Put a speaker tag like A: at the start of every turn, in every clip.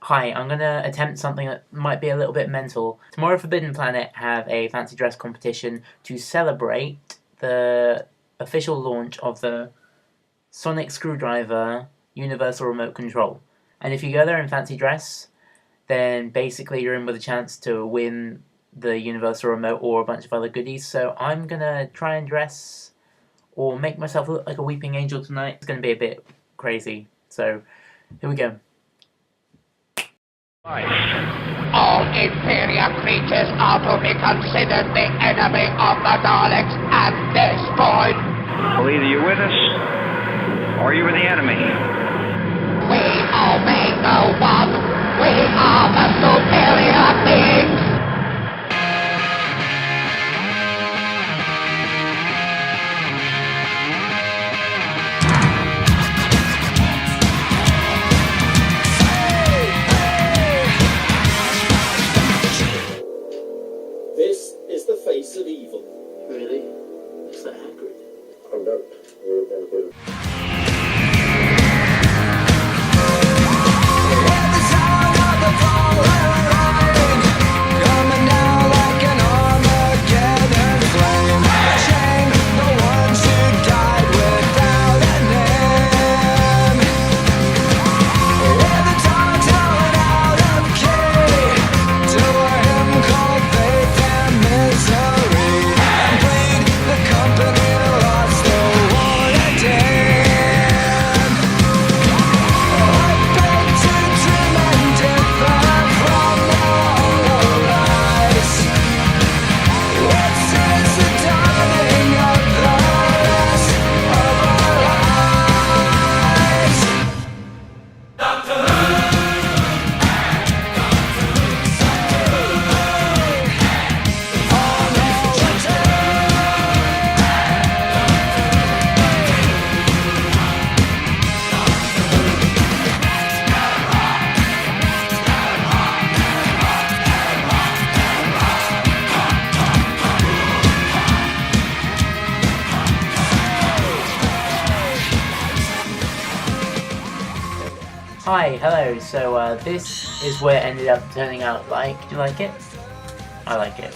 A: Hi, I'm going to attempt something that might be a little bit mental. Tomorrow Forbidden Planet have a fancy dress competition to celebrate the official launch of the Sonic Screwdriver Universal Remote Control. And if you go there in fancy dress, then basically you're in with a chance to win the Universal Remote or a bunch of other goodies. So I'm going to try and dress or make myself look like a weeping angel tonight. It's going to be a bit crazy. So here we go.
B: All inferior creatures are to be considered the enemy of the Daleks at this point.
C: Well, either you're with us, or you're with the enemy.
B: We obey no one. We are the superior beings.
D: This is the face of evil.
A: Really? Is that Hagrid?
D: Oh no, we're good.
A: Hi, hello, so this is what it ended up turning out like. Do you like it? I like it.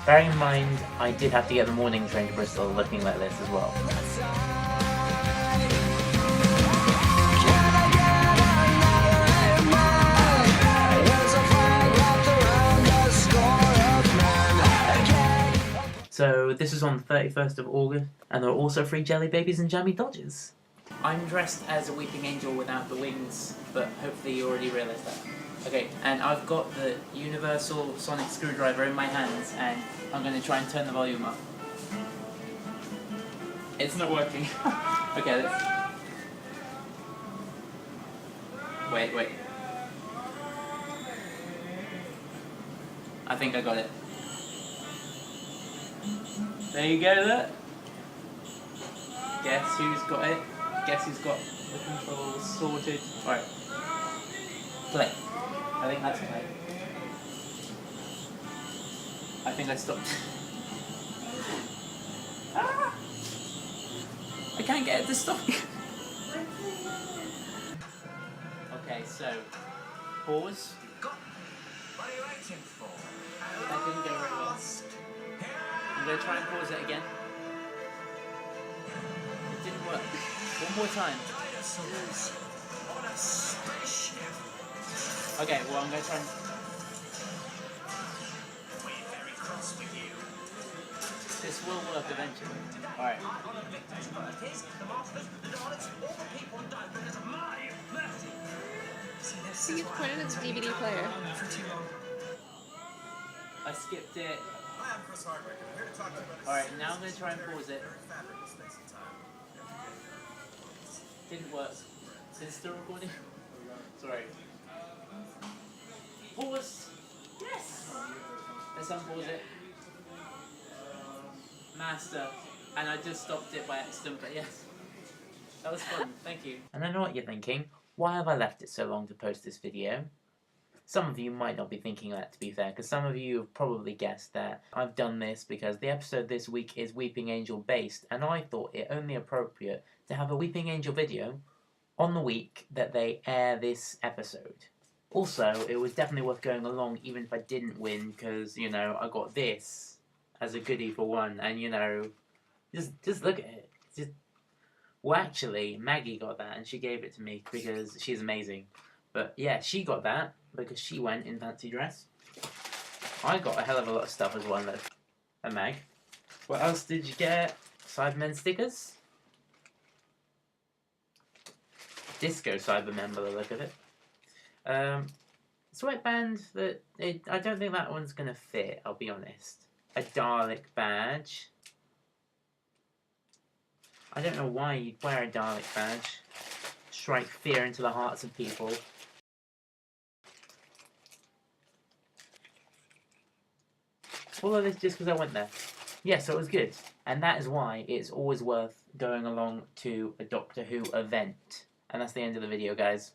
A: Bearing in mind, I did have to get the morning train to Bristol looking like this as well. So this is on the 31st of August, and there are also free jelly babies and jammy dodgers. I'm dressed as a weeping angel without the wings, but hopefully you already realised that. Okay, and I've got the universal sonic screwdriver in my hands, and I'm going to try and turn the volume up. It's not working. Okay, let's... Wait. I think I got it. There you go, look. Guess who's got it? Guess who's got the controls sorted? Alright. Play. I think that's play. I think I stopped. Ah! I can't get it to stop. Okay, so pause.
B: What are you waiting for?
A: That didn't go very well. I'm going to try and pause it again. It didn't work. One more time. Okay, well I'm going to try and... This will work eventually. Alright.
E: See, it's pointed at the DVD player.
A: I skipped it. Alright, now I'm going to try and pause it. Didn't work. Is it still recording? Sorry. Pause! Yes! Let's unpause it. Master. And I just stopped it by accident, but yes. That was fun, thank you. And I know what you're thinking. Why have I left it so long to post this video? Some of you might not be thinking that, to be fair, because some of you have probably guessed that I've done this because the episode this week is Weeping Angel based, and I thought it only appropriate to have a Weeping Angel video on the week that they air this episode. Also, it was definitely worth going along even if I didn't win, because, you know, I got this as a goodie for one, and, you know, just look at it. Well, actually, Maggie got that, and she gave it to me because she's amazing. But, yeah, she got that because she went in fancy dress. I got a hell of a lot of stuff as well, and Mag. What else did you get? Cybermen stickers? Disco Cybermen by the look of it. Sweatband that I don't think that one's gonna fit, I'll be honest. A Dalek badge. I don't know why you'd wear a Dalek badge. Strike fear into the hearts of people. All of this just because I went there. Yeah, so it was good. And that is why it's always worth going along to a Doctor Who event. And that's the end of the video, guys.